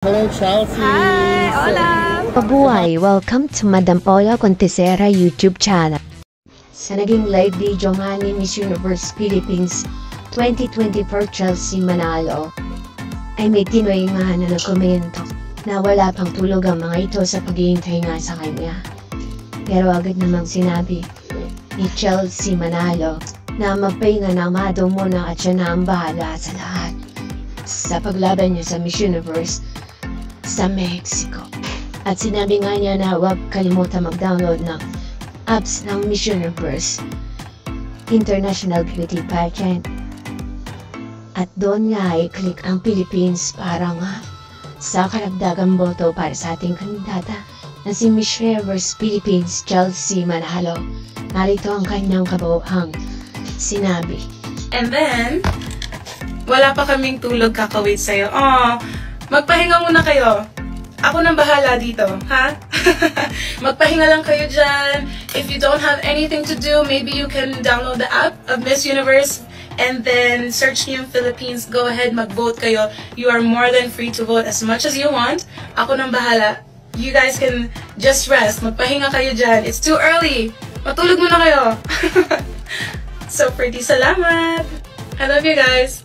Hello, Chelsea. Hi, hola. Mabuhay! Welcome to Madam Paula Contesera YouTube channel. Sa naging live video nga ni Miss Universe Philippines 2024 Chelsea Manalo, ay may Pinoy nga na nagkomento na wala pang tulog ang mga ito sa paghihintay nga sa kanya. Pero agad namang sinabi ni Chelsea Manalo na magpahinga na nga daw muna at siya na ang bahala sa lahat sa paglaban niya sa Miss Universe sa Mexico. At sinabi nga niya na huwag kalimutan mag-download ng apps ng Miss Universe International Beauty Pageant. At doon nga ay click ang Philippines para nga sa karagdagang boto para sa ating kandidata na si Miss Universe Philippines Chelsea Manalo. Narito ang kanyang kabuuhang sinabi. And then, wala pa kaming tulog, kakawait sa'yo. Magpahinga muna kayo. Ako nang bahala dito, ha? Magpahinga lang kayo dyan. If you don't have anything to do, maybe you can download the app of Miss Universe and then search niyo yung Philippines. Go ahead, mag-vote kayo. You are more than free to vote as much as you want. Ako nang bahala. You guys can just rest. Magpahinga kayo dyan. It's too early. Matulog muna kayo. So pretty, salamat. I love you guys.